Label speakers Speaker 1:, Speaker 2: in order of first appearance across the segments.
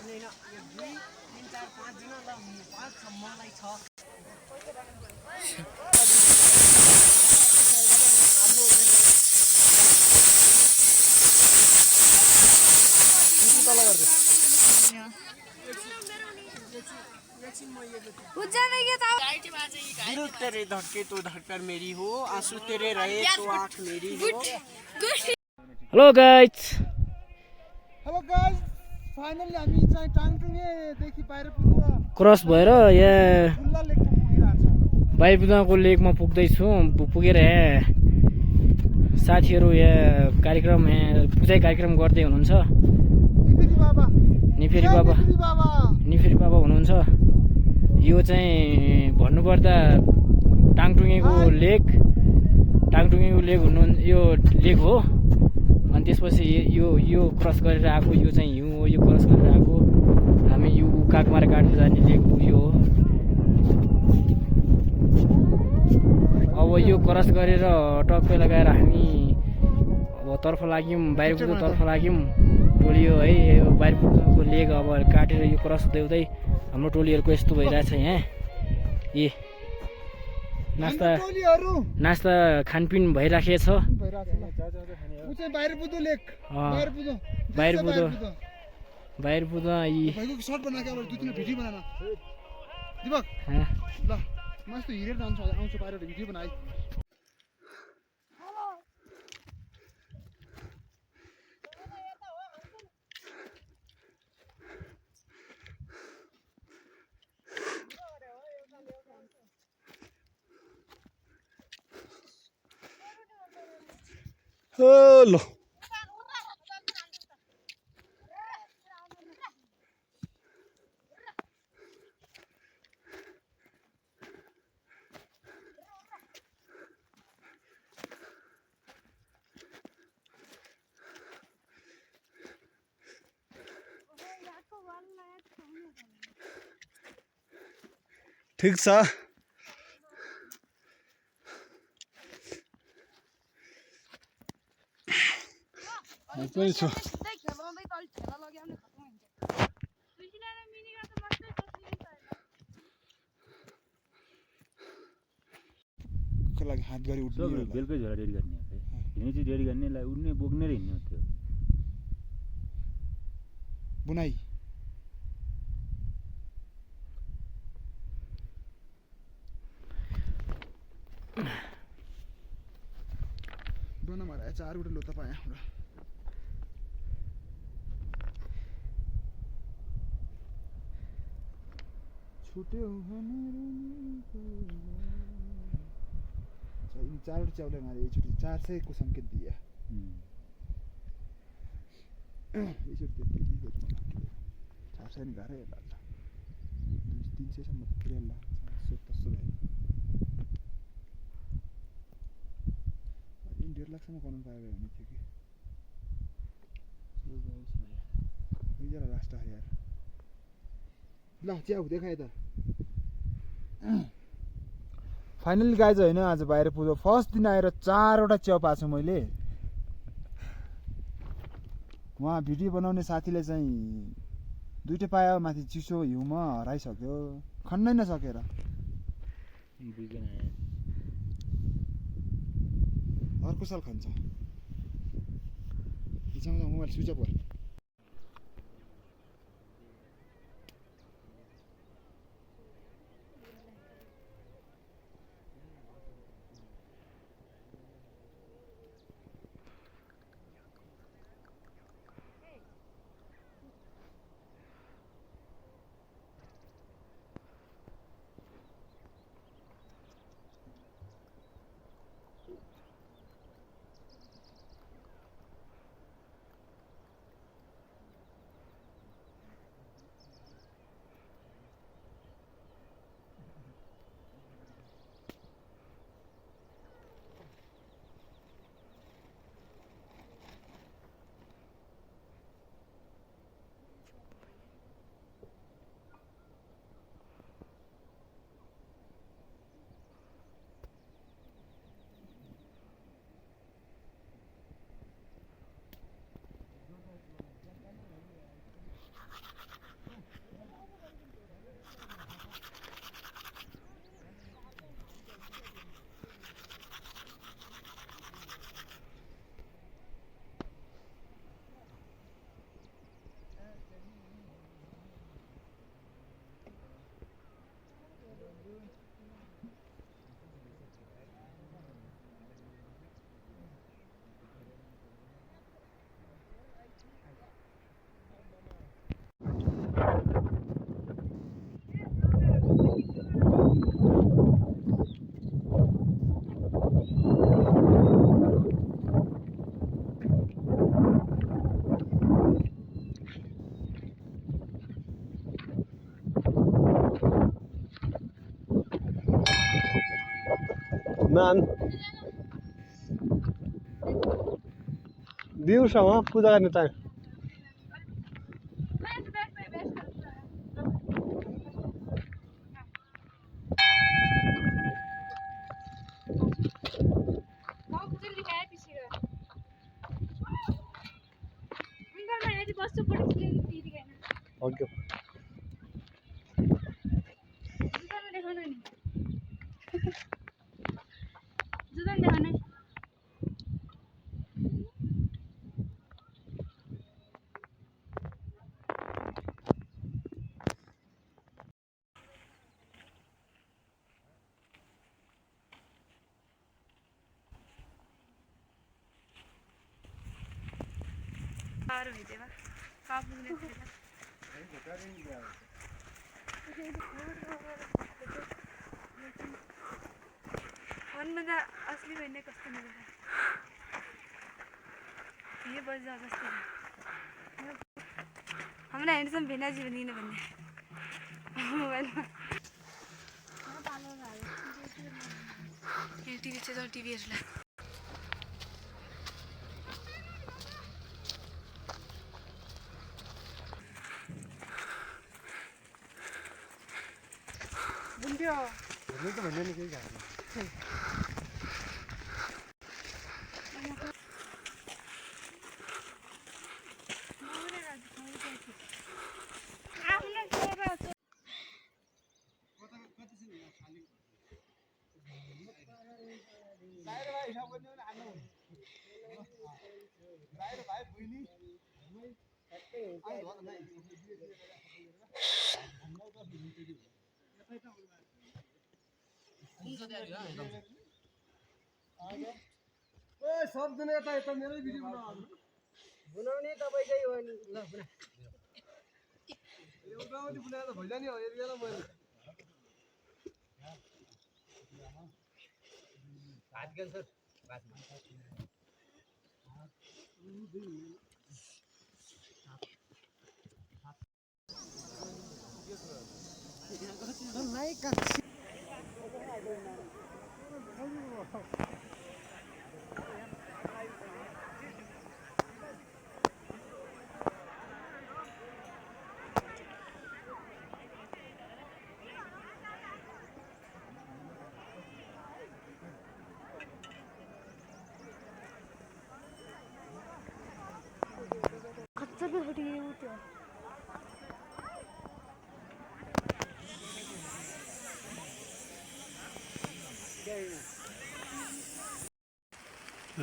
Speaker 1: दिल तेरे धड़के तो धड़कन मेरी हो, आंसू तेरे रहे तो आँख मेरी हो।
Speaker 2: हेलो गाइज
Speaker 3: फाइनली हामी चाहिँ टाङटुङेदेखि बाहिर पुग्नु
Speaker 2: क्रस भएर यहाँ बाइपुदाको लेकमा पुगेर यहाँ साथीहरू यहाँ कार्यक्रम पूजा कार्यक्रम गर्दै हुनुहुन्छ। निफेरी बाबा हुनुहुन्छ। यो चाहिँ भन्नुपर्दा टाङटुङेको लेक हुनु यो लेक हो। अनि त्यसपछि यो क्रस गरेर आएको यो चाहिँ हिउँ हो। यो क्रस गरेर आएको हामी यो कागमारा काट्नु जाने लेक यो हो। अब यो क्रस गरेर टक्कै लगाएर हामी अब तर्फ लाग्यौँ, बाहिरपुरतर्फ लाग्यौँ। टोली हो है यो बाहिरपुरको लेक अब काटेर यो क्रस हुँदै हाम्रो टोलीहरूको यस्तो भइरहेछ यहाँ। ए नास्ता खानपिन भइराखेको छ। बाहिरपुद
Speaker 3: हेलो ठिक छ। पनि छु लागि हात गरी उठ्ने
Speaker 4: बेलुकै झोला रेडी गर्ने हिँड्ने चाहिँ रेडी गर्ने उड्ने बोक्ने र हिँड्ने थियो
Speaker 3: बुनाई। दोन मारा 4 उठे लोता पाया हमरा छुट्यो इन 4 उठे चावले मारे ये छुट्टी 400 को संकेत दिया। ये छुट्टी दी को 400 नि गारे ला 300 सम्म पुरै ला 700 1.5 लाखसम्म बनाउनु पाए भने थियो कि जरा रास्ता यार ल च्याउ देखाए त। फाइनली गाइज होइन आज बाहिर पुग्यो। फर्स्ट दिन आएर 4वटा च्याउ पाएको मैले। उहाँ भिडियो बनाउने साथीले चाहिँ 2टा पायो। माथि चिसो हिउँमा हराइसक्यो खन्नै नसकेर। अर्को साल खन्छ। मोबाइल स्विच अफ गर।
Speaker 5: हनुमान दिउँसोमा पूजा गर्ने टाइम
Speaker 6: भन्दा असली भन्ने कस्तो मिलेछ ये बजा कस्तो हामीलाई हेर्छौँ भेना जीवन दिने भन्ने मोबाइलमा टिभी छ टिभी हेर्ला बुन्दियो भन्ने त भन्ने नि केही गाह्रो सबजना यता मेरै भिडियो बनाउने तपाईकै हो नि ल बुना एउटा बुना त भइला नि हो यति बेला मैले भात गन सर भात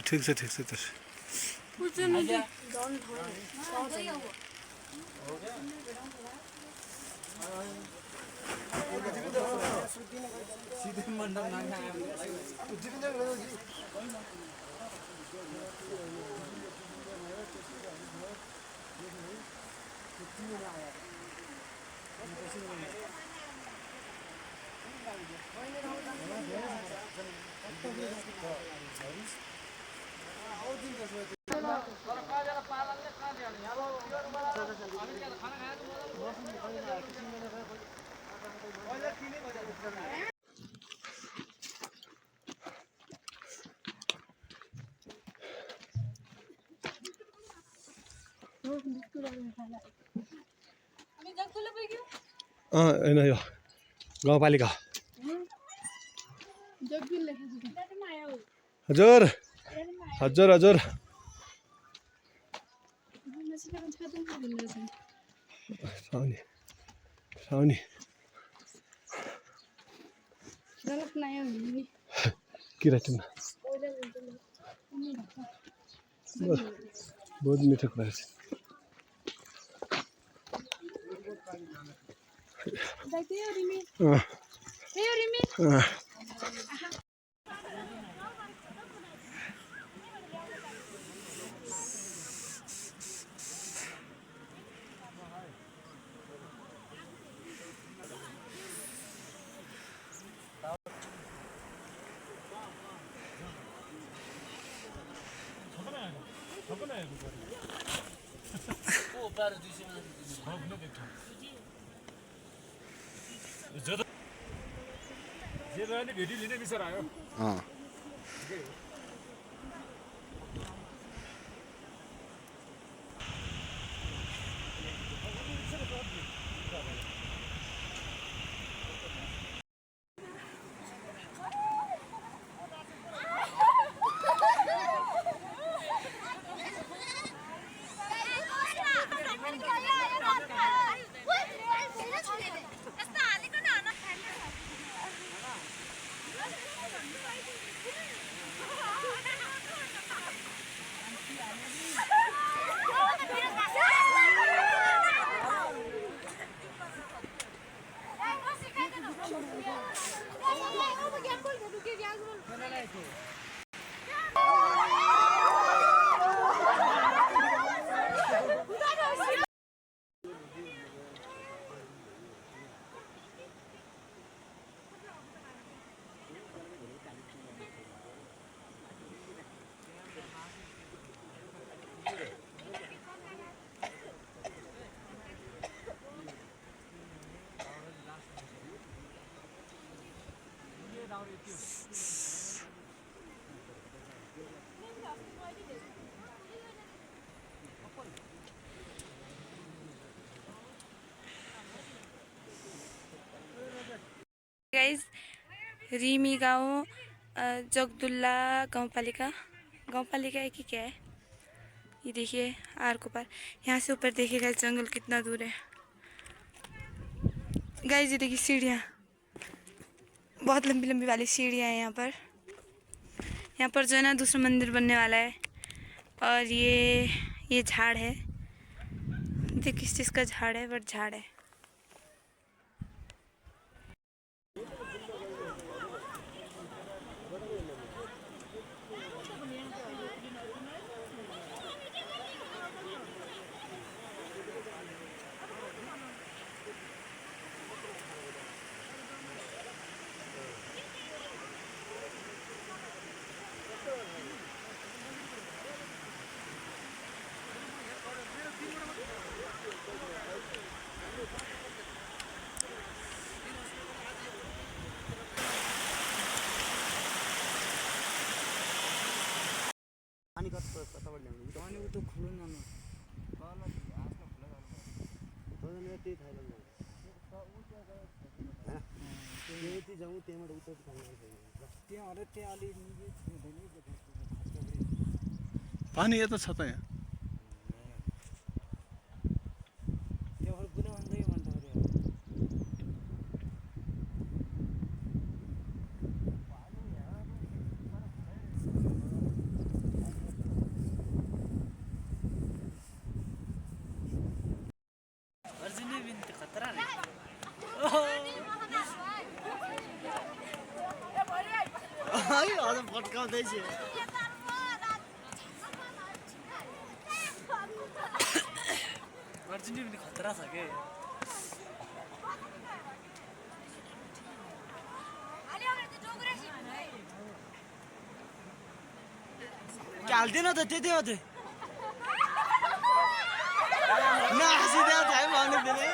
Speaker 6: ठीक छ त्यसो होइन यो गाउँपालिका हजुर हजुर हजुर साउनी किराटिन बहुत मीठा कुरा है
Speaker 3: भेटी लिने विचार आयो
Speaker 5: गाइस रिमी गांव जगदुल्ला गांवपालिका है कि क्या है ये देखिए आर को पार। यहाँ से ऊपर देखिएगा जंगल कितना दूर है गाइस। ये देखिए सीढ़ियाँ, बहुत लंबी लंबी वाली सीढ़ियाँ हैं यहाँ पर जो है ना दूसरा मंदिर बनने वाला है। और ये झाड़ है, देखिए किस चीज़ का झाड़ है, बट झाड़ है।
Speaker 3: पानी यता छ त यहाँ
Speaker 2: खतरा छ के हाल्दैन त त्यति हो त नहाँसिदिया थाहा भन्नु फेरि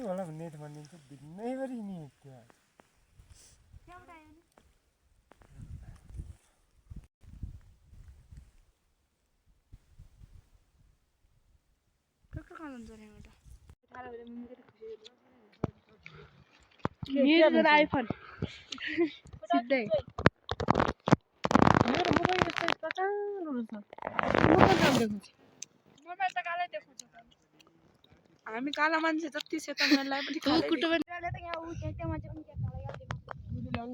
Speaker 3: होला भन्ने त भनिदिन्छ भिन्नै गरी नि त्यहाँ
Speaker 5: आइफोन सिधै
Speaker 6: मेरो मोबाइल यस्तो कचानो रहेछ मोबाइल त कालै देखाउँछ हामी काला मान्छे जति सेतो मोबाइललाई पनि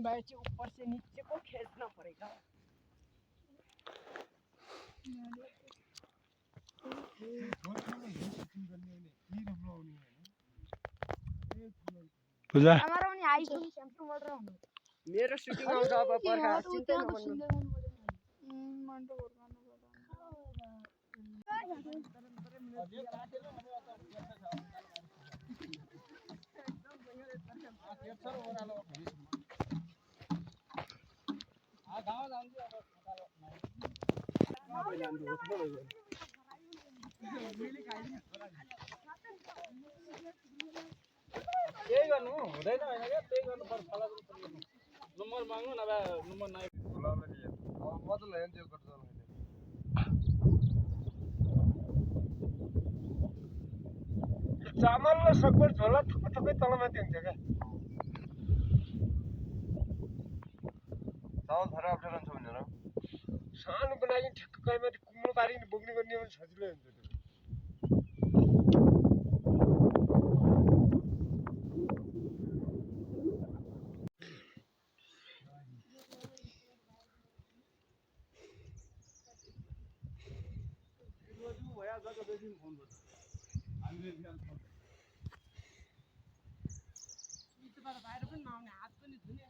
Speaker 1: भाई से ऊपर से नीचे को खींचना पड़ेगा
Speaker 3: पूजा
Speaker 1: मेरो सुटिङ आउँछ अब पर्खा चिन्तै नगर्नु
Speaker 4: त्यही गर्नु हुँदैन होइन क्या त्यही गर्नु पर्छ नम्बर माग्नु नभए नम्बर नआइ
Speaker 3: चामल र सकभर झोला थुक्कै तलमाथि हुन्छ क्या चामल थर अप्ठ्यारो हुन्छ भनेर सानो बनाइ ठिक्क कहीँमाथि कुम्लो पारिकन बोक्ने गर्ने भने सजिलै हुन्छ त्यो
Speaker 1: बाहिर पनि नआउने हात पनि धुने